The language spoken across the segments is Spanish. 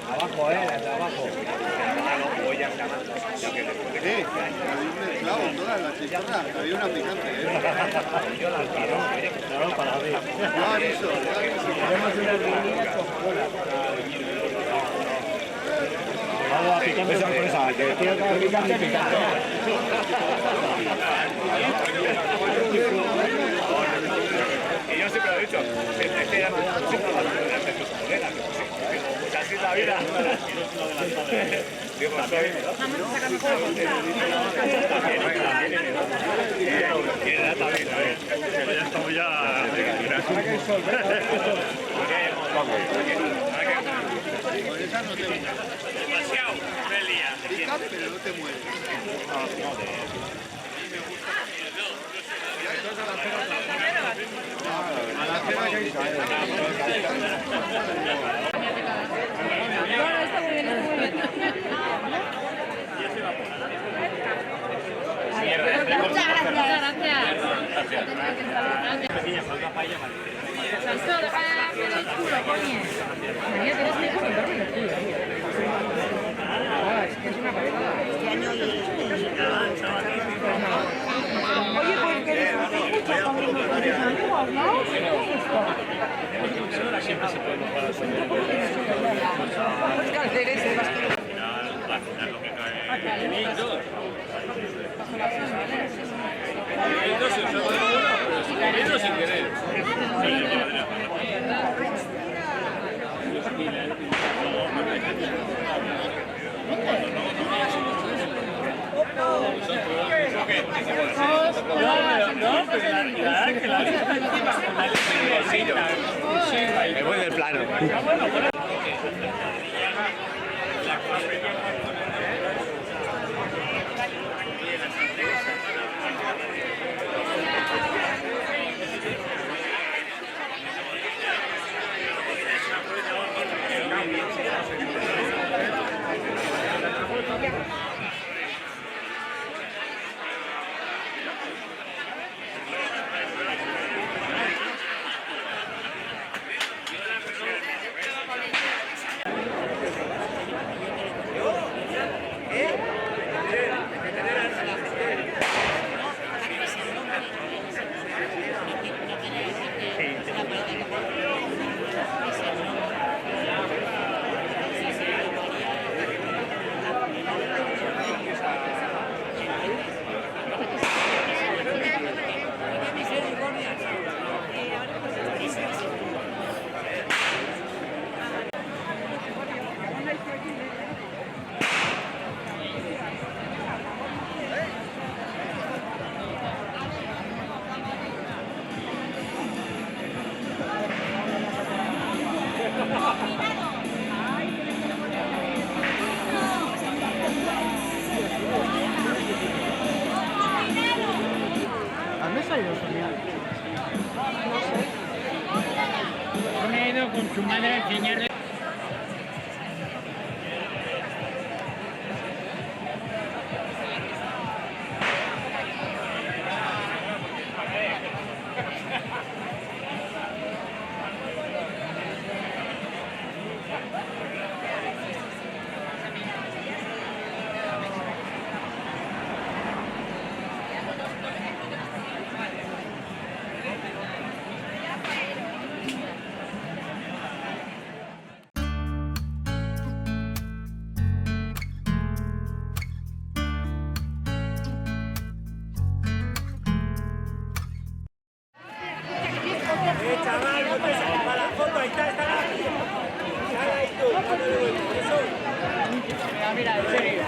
Abajo, las de abajo. Claro, todas las chicharras, había una picante, Claro, para ver. Tenemos una línea con cola. Vamos a picar esa sorpresa, que tiene que picante, picante. Y yo siempre lo he dicho, este ya no siempre lo hace tus colegas, que así es la vida. Digo, soy... Vamos a sacar ya estamos ya... Demasiado, Melia. Pica, pero no te mueves. Oye, pues que disfruten mucho con mis amigos, ¿no? Siempre se puede mejorar. Sin querer. Me voy del plano. ¿Dónde ha ido Sonia? No sé. Sonia ha ido con su madre a enseñarle. Mira, en serio.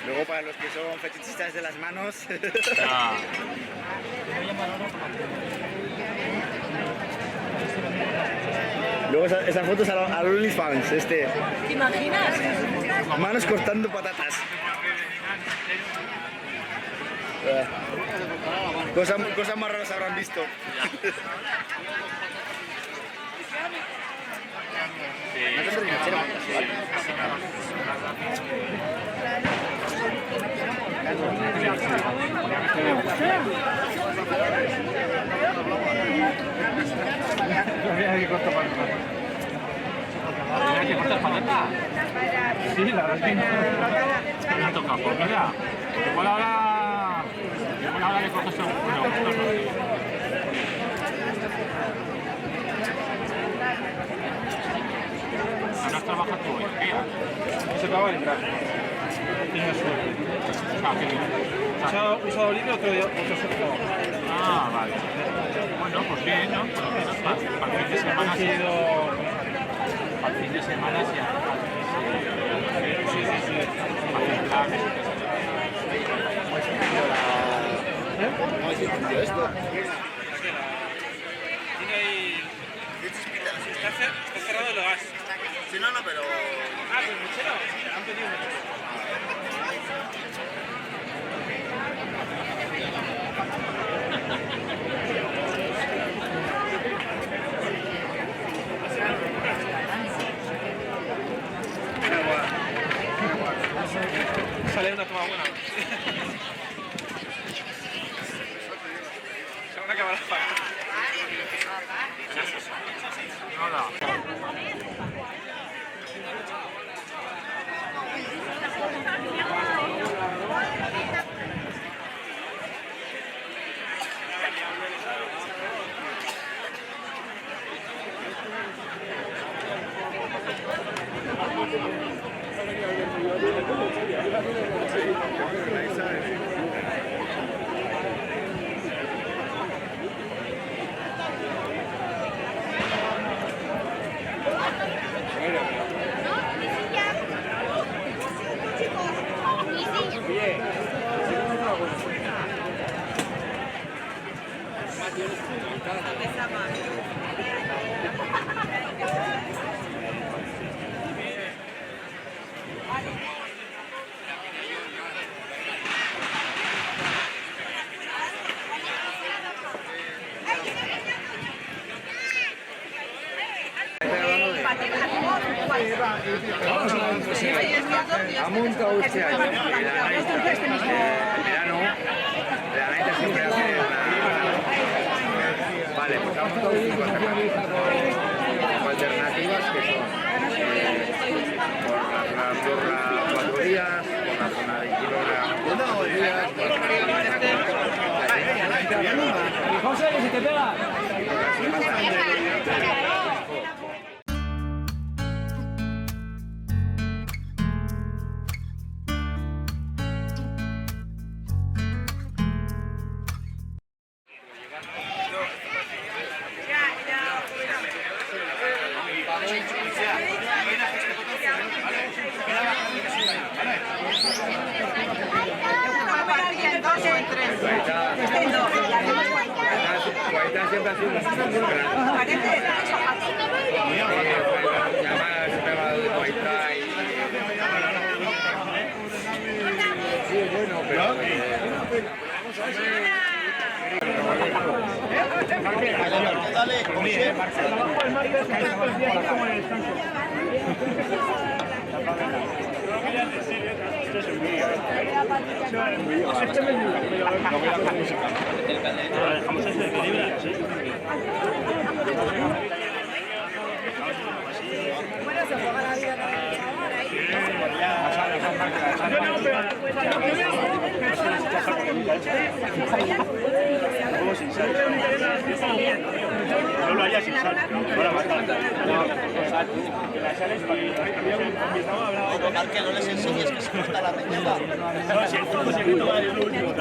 Luego para los que son fetichistas de las manos. Luego esas fotos a los OnlyFans, ¿Te imaginas? manos cortando patatas. Cosas más raras habrán visto. Sí, la verdad es que no me ha tocado. Pues mira, igual ahora le coges un ¿no has trabajado tú hoy día? Se acaba de entrar. Tiene suerte. Ah, qué bien. Un sábado libre, otro sábado. Ah, vale. Bueno, pues bien, ¿no? Por lo menos para el fin de semana sí. Para el fin de semana sí. Sí. Hacer planes. ¿Cómo has entendido esto? Tiene ahí... Está cerrado el gas. Sí, no, pero... Ah, pues mechero. Han pedido mechero. Sale una toma buena. Se van a acabar las patas. Ha montado este año. Verano, la gente siempre hace vale, pues ha montado 5 alternativas que son por la 4 días, por la zona de Girona 4 días, José, que si te pega. Siempre ha sido un sí, bueno, pero Dale, No lo haría sin sal, no la matas. Tocar que no les enseñes que se corta la receta. No, si el truco secreto va a ser lo último.